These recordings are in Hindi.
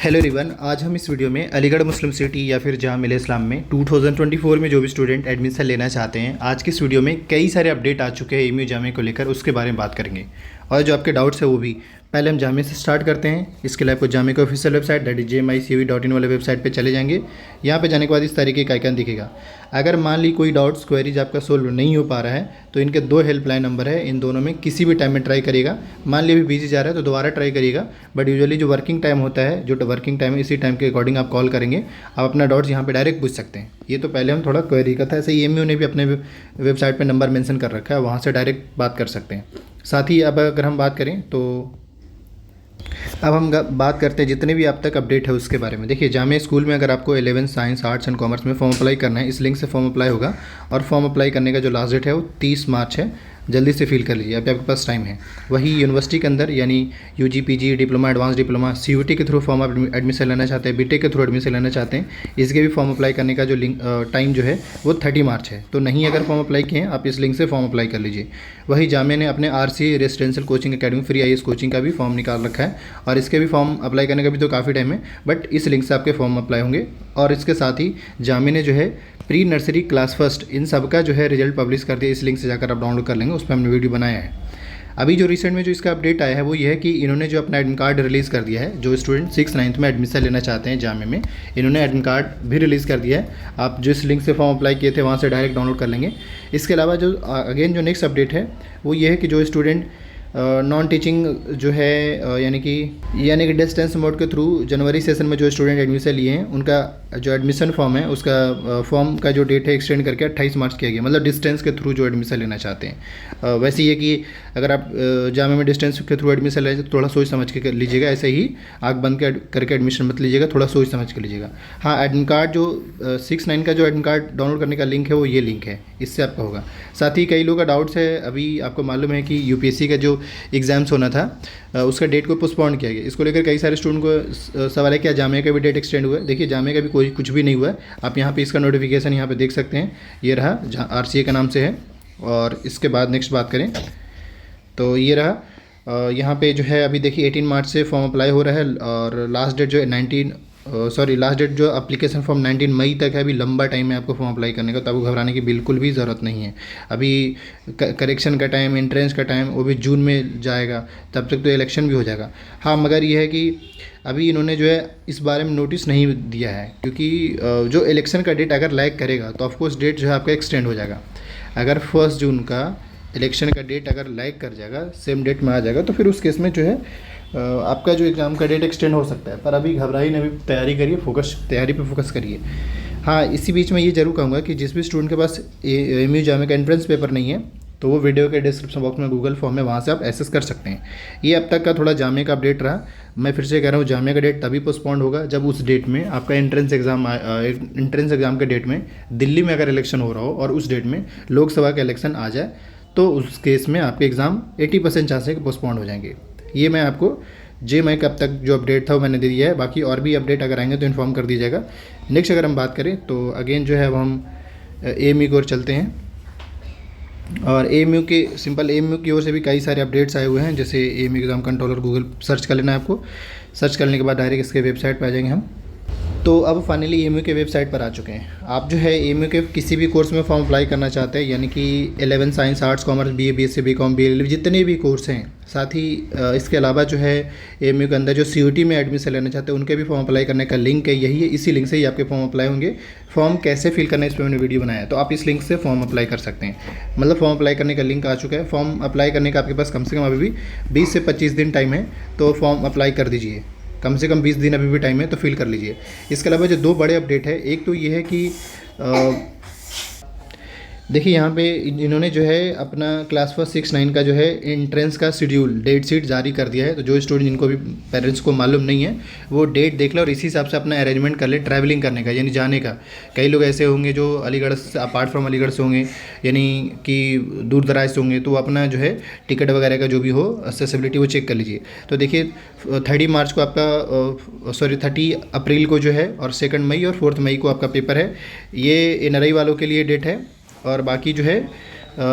हेलो एवरीवन, आज हम इस वीडियो में अलीगढ़ मुस्लिम सिटी या फिर जामिया मिलिया इस्लाम में 2024 में जो भी स्टूडेंट एडमिशन लेना चाहते हैं, आज की इस वीडियो में कई सारे अपडेट आ चुके हैं एमयू जामिया को लेकर, उसके बारे में बात करेंगे। और जो आपके डाउट्स है वो भी पहले हम जामिया से स्टार्ट करते हैं। इसके लिए आपको जामिया का ऑफिशियल वेबसाइट JMICV.in वाले वेबसाइट पे चले जाएंगे। यहाँ पे जाने के बाद इस तरीके का आइकन दिखेगा। अगर मान ली कोई डाउट्स क्वेरीज आपका सोल्व नहीं हो पा रहा है तो इनके 2 हेल्पलाइन नंबर है, इन दोनों में किसी भी टाइम में ट्राई करिएगा। मान ली अभी बिजी जा रहा है तो दोबारा ट्राई करिएगा, बट यूजुअली जो वर्किंग टाइम होता है, जो वर्किंग टाइम है, इसी टाइम के अकॉर्डिंग आप कॉल करेंगे। आप अपना डाउट्स यहाँ पे डायरेक्ट पूछ सकते हैं। ये तो पहले हम थोड़ा क्वेरी का था, ऐसे ही एमयू ने भी अपने वेबसाइट पर नंबर मेंशन कर रखा है, वहाँ से डायरेक्ट बात कर सकते हैं। साथ ही अब अगर हम बात करें तो अब हम बात करते हैं जितने भी अब तक अपडेट है उसके बारे में। देखिए, जामिया स्कूल में अगर आपको 11 साइंस आर्ट्स एंड कॉमर्स में फॉर्म अप्लाई करना है, इस लिंक से फॉर्म अप्लाई होगा और फॉर्म अप्लाई करने का जो लास्ट डेट है वो 30 मार्च है। जल्दी से फिल कर लीजिए, अभी आपके पास टाइम है। वही यूनिवर्सिटी के अंदर यानी UG PG diploma advance diploma CUT के थ्रू फॉर्म आप एडमिशन लेना चाहते हैं, BTech के थ्रू एडमिशन लेना चाहते हैं, इसके भी फॉर्म अप्लाई करने का जो लिंक टाइम जो है वो 30 मार्च है। तो नहीं अगर फॉर्म अप्लाई किए हैं आप इस लिंक से फॉर्म अप्लाई कर लीजिए। वही जामिया ने अपने RC residential coaching academy free IAS coaching का भी फॉर्म निकाल रखा है और इसके भी फॉर्म अप्लाई करने का भी तो काफ़ी टाइम है, बट इस लिंक से आपके फॉर्म अप्लाई होंगे। और इसके साथ ही जामिया ने जो है pre nursery class first in सब का जो है रिजल्ट पब्लिश कर दिया। इस लिंक से जाकर आप डाउनलोड कर लेंगे, उस पर हमने वीडियो बनाया है। अभी जो रिसेंट में जो इसका अपडेट आया है वो ये है कि इन्होंने जो अपना एडमिट कार्ड रिलीज़ कर दिया है। जो स्टूडेंट 6th-9th में एडमिशन लेना चाहते हैं जामिया में, इन्होंने एडमिट कार्ड भी रिलीज़ कर दिया है। आप जिस लिंक से फॉर्म अप्लाई किए थे वहाँ से डायरेक्ट डाउनलोड कर लेंगे। इसके अलावा जो अगेन जो नेक्स्ट अपडेट है वो ये है कि जो स्टूडेंट नॉन टीचिंग जो है यानी कि डिस्टेंस मोड के थ्रू जनवरी सेशन में जो स्टूडेंट एडमिशन लिए हैं, उनका जो एडमिशन फॉर्म है उसका फॉर्म का जो डेट है एक्सटेंड करके 28 मार्च किया गया, मतलब डिस्टेंस के थ्रू जो एडमिशन लेना चाहते हैं। वैसे ये कि अगर आप जामिया में डिस्टेंस के थ्रू एडमिशन ले तो थोड़ा सोच समझ के लीजिएगा, ऐसे ही आँख बंद करके एडमिशन मत लीजिएगा, थोड़ा सोच समझ के लीजिएगा। हाँ, एडमिट कार्ड जो 6-9 का जो एडमिट कार्ड डाउनलोड करने का लिंक है वो ये लिंक है, इससे आपका होगा। साथ ही कई लोगों का डाउट्स है, अभी आपको मालूम है कि UPSC का जो एग्ज़ाम्स होना था उसका डेट को पोस्टपोन किया गया। इसको लेकर कई सारे स्टूडेंट को सवाल है क्या जामिया का भी डेट एक्सटेंड हुआ है। देखिए, जामिया का भी कोई कुछ भी नहीं हुआ है। आप यहाँ पे इसका नोटिफिकेशन यहाँ पे देख सकते हैं, ये रहा, जहाँ RCA का नाम से है। और इसके बाद नेक्स्ट बात करें तो ये रहा, यहाँ पे जो है अभी देखिए 18 मार्च से फॉर्म अप्लाई हो रहा है और लास्ट डेट जो है लास्ट डेट जो एप्लीकेशन फॉर्म 19 मई तक है। अभी लंबा टाइम है आपको फॉर्म अप्लाई करने का, तो आपको घबराने की बिल्कुल भी ज़रूरत नहीं है। अभी करेक्शन का टाइम, एंट्रेंस का टाइम वो भी जून में जाएगा, तब तक तो इलेक्शन भी हो जाएगा। हाँ, मगर ये है कि अभी इन्होंने जो है इस बारे में नोटिस नहीं दिया है, क्योंकि जो इलेक्शन का डेट अगर लैग करेगा तो ऑफकोर्स डेट जो है आपका एक्सटेंड हो जाएगा। अगर 1 जून का इलेक्शन का डेट अगर लैग कर जाएगा, सेम डेट में आ जाएगा, तो फिर उस केस में जो है आपका जो एग्ज़ाम का डेट एक्सटेंड हो सकता है। पर अभी घबराइए नहीं, अभी तैयारी करिए, तैयारी पे फोकस करिए। हाँ, इसी बीच में ये जरूर कहूँगा कि जिस भी स्टूडेंट के पास एमयू जामिया का एंट्रेंस पेपर नहीं है तो वो वीडियो के डिस्क्रिप्शन बॉक्स में गूगल फॉर्म है, वहाँ से आप एक्सेस कर सकते हैं। ये अब तक का थोड़ा जामिया का अपडेट रहा। मैं फिर से कह रहा हूँ, जामिया का डेट तभी पोस्टपोन्ड होगा जब उस डेट में आपका एंट्रेंस एग्ज़ाम के डेट में दिल्ली में अगर इलेक्शन हो रहा हो और उस डेट में लोकसभा का इलेक्शन आ जाए, तो उस केस में आपके एग्ज़ाम 80% चांस है कि पोस्टपोन्ड हो जाएंगे। ये मैं आपको JMI का अब तक जो अपडेट था वो मैंने दे दिया है। बाकी और भी अपडेट अगर आएंगे तो इन्फॉर्म कर दीजिएगा। नेक्स्ट अगर हम बात करें तो अगेन जो है अब हम AMU की ओर चलते हैं। और AMU की ओर से भी कई सारे अपडेट्स आए हुए हैं, जैसे AMU exam controller Google search कर लेना है आपको। सर्च करने के बाद डायरेक्ट इसके वेबसाइट पर आ जाएंगे हम। तो अब फाइनली AMU के वेबसाइट पर आ चुके हैं। आप जो है AMU के किसी भी कोर्स में फॉर्म अप्लाई करना चाहते हैं, यानी कि 11 science arts commerce BA BSc BCom BLL जितने भी कोर्स हैं, साथ ही इसके अलावा जो है AMU के अंदर जो CUT में एडमिशन लेना चाहते हैं उनके भी फॉर्म अप्लाई करने का लिंक है, यही है। इसी लिंक से ही आपके फॉर्म अप्लाई होंगे। फॉर्म कैसे फिल करना है इस पर मैंने वीडियो बनाया है, तो आप इस लिंक से फॉर्म अप्लाई कर सकते हैं। मतलब फॉर्म अप्लाई करने का लिंक आ चुका है। फॉर्म अप्लाई करने का आपके पास कम से कम अभी भी 20 से 25 दिन टाइम है, तो फॉर्म अप्लाई कर दीजिए। कम से कम 20 दिन अभी भी टाइम है, तो फिल कर लीजिए। इसके अलावा जो 2 बड़े अपडेट है, एक तो ये है कि देखिए यहाँ पे इन्होंने जो है अपना क्लास फर्स्ट 6-9 का जो है एंट्रेंस का शेड्यूल डेट शीट जारी कर दिया है। तो जो स्टूडेंट जिनको भी पेरेंट्स को मालूम नहीं है वो डेट देख ले और इसी हिसाब से अपना अरेंजमेंट कर ले ट्रैवलिंग करने का, यानी जाने का। कई लोग ऐसे होंगे जो अलीगढ़ से, अपार्ट फ्रॉम अलीगढ़ से होंगे, यानी कि दूर दराज से होंगे, तो अपना जो है टिकट वगैरह का जो भी हो एक्सेसिबिलिटी वो चेक कर लीजिए। तो देखिए 30 मार्च को आपका 30 अप्रैल को जो है, और 2 मई और 4 मई को आपका पेपर है। ये NRI वालों के लिए डेट है। और बाकी जो है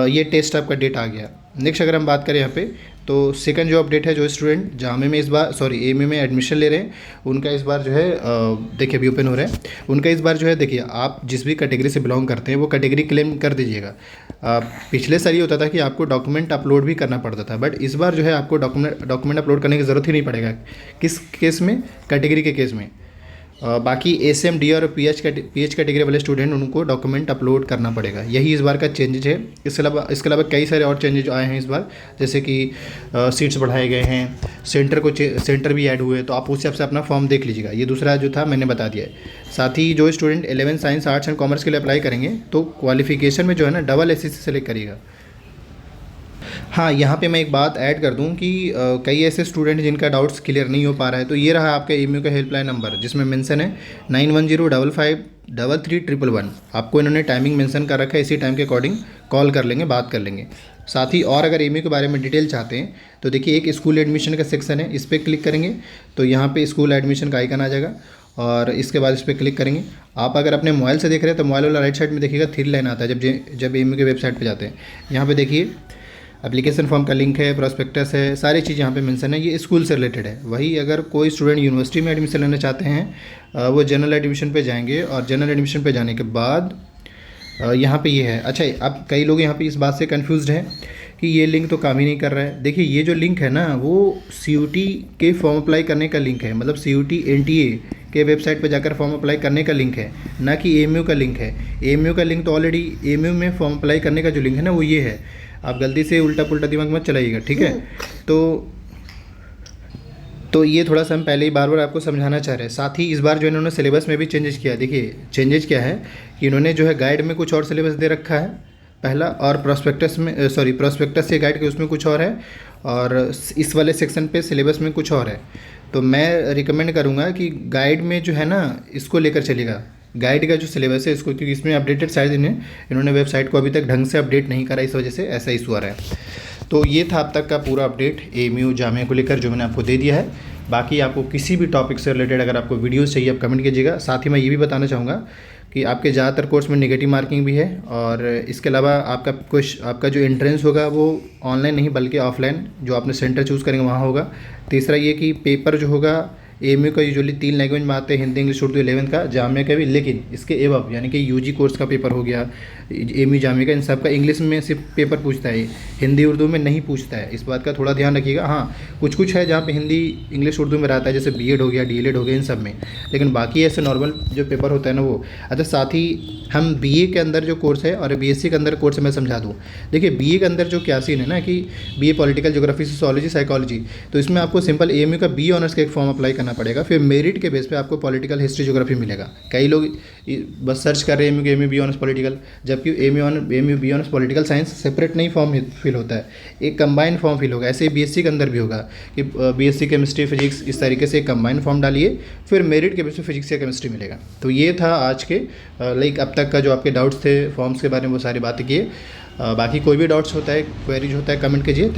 ये टेस्ट आपका डेट आ गया, नेक्स्ट अगर हम बात करें यहाँ पे, तो सेकंड जो अपडेट है, जो स्टूडेंट जामे में इस बार एमयू में एडमिशन ले रहे हैं, उनका इस बार जो है देखिए अभी ओपन हो रहा है, उनका इस बार जो है देखिए आप जिस भी कैटेगरी से बिलोंग करते हैं वो कैटेगरी क्लेम कर दीजिएगा। पिछले साल ये होता था कि आपको डॉक्यूमेंट अपलोड भी करना पड़ता था, बट इस बार जो है आपको डॉक्यूमेंट अपलोड करने की ज़रूरत ही नहीं पड़ेगा। किस केस में? कैटेगरी के केस में। बाकी SMD और PH कैटेगरी वाले स्टूडेंट, उनको डॉक्यूमेंट अपलोड करना पड़ेगा। यही इस बार का चेंजेज है। इसके अलावा कई सारे और चेंजेज आए हैं इस बार, जैसे कि सीट्स बढ़ाए गए हैं, सेंटर भी ऐड हुए, तो आप उस हिसाब से अपना फॉर्म देख लीजिएगा। ये दूसरा जो था मैंने बता दिया है। साथ ही जो student 11 science arts and commerce के लिए अप्लाई करेंगे, तो क्वालिफिकेशन में जो है ना डबल SC से सेलेक्ट करिएगा। हाँ, यहाँ पे मैं एक बात ऐड कर दूँ कि कई ऐसे स्टूडेंट जिनका डाउट्स क्लियर नहीं हो पा रहा है, तो ये रहा आपका एमयू का हेल्पलाइन नंबर, जिसमें मेंशन है 9105533111। आपको इन्होंने टाइमिंग मेंशन कर रखा है, इसी टाइम के अकॉर्डिंग कॉल कर लेंगे, बात कर लेंगे। साथ ही और अगर एमयू के बारे में डिटेल चाहते हैं तो देखिए एक स्कूल एडमिशन का सेक्शन है, इस पर क्लिक करेंगे तो यहाँ पर स्कूल एडमिशन का आइकन आ जाएगा, और इसके बाद इस पर क्लिक करेंगे। आप अगर अपने मोबाइल से देख रहे हैं तो मोबाइल वाला राइट साइड में देखिएगा 3 लाइन आता है जब एमयू के वेबसाइट पे जाते हैं। यहाँ पे देखिए एप्लीकेशन फॉर्म का लिंक है, प्रॉस्पेक्टस है, सारी चीज़ यहाँ पे मेंशन है। ये स्कूल से रिलेटेड है। वही अगर कोई स्टूडेंट यूनिवर्सिटी में एडमिशन लेना चाहते हैं, वो जनरल एडमिशन पे जाएंगे, और जनरल एडमिशन पे जाने के बाद यहाँ पे ये है। अच्छा, अब कई लोग यहाँ पे इस बात से कन्फ्यूज़ड हैं कि ये लिंक तो काम ही नहीं कर रहा है। देखिए ये जो लिंक है ना, वो CUT के फॉर्म अप्लाई करने का लिंक है, मतलब CUT NTA के वेबसाइट पर जाकर फॉर्म अप्लाई करने का लिंक है, ना कि एमयू का लिंक है। एमयू का लिंक तो ऑलरेडी एमयू में फॉर्म अप्लाई करने का जो लिंक है ना, वो ये है। आप गलती से उल्टा पुल्टा दिमाग मत चलाइएगा, ठीक है। तो ये थोड़ा सा हम पहले ही बार बार आपको समझाना चाह रहे हैं। साथ ही इस बार जो इन्होंने सिलेबस में भी चेंजेस किया। देखिए चेंजेस क्या है कि इन्होंने जो है गाइड में कुछ और सिलेबस दे रखा है पहला, और प्रॉस्पेक्टस से गाइड के उसमें कुछ और है, और इस वाले सेक्शन पे सिलेबस में कुछ और है। तो मैं रिकमेंड करूँगा कि गाइड में जो है ना, इसको लेकर चलिएगा, गाइड का जो सिलेबस है इसको, क्योंकि इसमें अपडेटेड शायद इन्होंने वेबसाइट को अभी तक ढंग से अपडेट नहीं करा, इस वजह से ऐसा इशू आ रहा है। तो ये था अब तक का पूरा अपडेट एमयू जामिया को लेकर, जो मैंने आपको दे दिया है। बाकी आपको किसी भी टॉपिक से रिलेटेड अगर आपको वीडियोस चाहिए, आप कमेंट कीजिएगा। साथ ही मैं ये भी बताना चाहूँगा कि आपके ज़्यादातर कोर्स में नेगेटिव मार्किंग भी है, और इसके अलावा आपका जो एंट्रेंस होगा वो ऑनलाइन नहीं बल्कि ऑफलाइन, जो आपने सेंटर चूज़ करेंगे वहाँ होगा। तीसरा ये कि पेपर जो होगा एमयू का यूजुअली 3 लैंग्वेज में आते हैं, हिंदी इंग्लिश उर्दू 11th का, जामिया का भी, लेकिन इसके एवब यानी कि UG कोर्स का पेपर हो गया, एमयू जामिया का, इन सब का इंग्लिश में सिर्फ पेपर पूछता है, हिंदी उर्दू में नहीं पूछता है। इस बात का थोड़ा ध्यान रखिएगा। हाँ, कुछ है जहाँ पे हिंदी इंग्लिश उर्दू में रहता है, जैसे BEd हो गया, DLED हो गया, इन सब में, लेकिन बाकी ऐसे नॉर्मल जो पेपर होता है ना वो। अच्छा, साथ ही हम BA के अंदर जो कोर्स है और BSc के अंदर कोर्स है, मैं समझा दूँ। देखिए BA के अंदर जो क्या सीन है ना कि BA political geography, sociology, psychology, तो इसमें आपको सिंपल एमयू का BA ऑनर्स का एक फॉर्म अप्लाई करना पड़ेगा, फिर मेरिट के बेस पे आपको पॉलिटिकल हिस्ट्री ज्योग्राफी मिलेगा। कई लोग बस सर्च कर रहे हैं एमयू BA ऑनर्स पॉलिटिकल, जबकि MU BA honours political science separate नहीं फॉर्म फिल होता है, एक कंबाइंड फॉर्म फिल होगा। ऐसे ही BSc के अंदर भी होगा कि BSc केमिस्ट्री फिजिक्स, इस तरीके से एक कंबाइंड फॉर्म डालिए, फिर मेरिट के बेस पे फिजिक्स या केमिस्ट्री मिलेगा। तो ये था आज के अब तक का जो आपके डाउट्स थे फॉर्म्स के बारे में, वो सारी बातें किए। बाकी कोई भी डाउट्स होता है, क्वेरीज होता है, कमेंट कीजिए। थैंक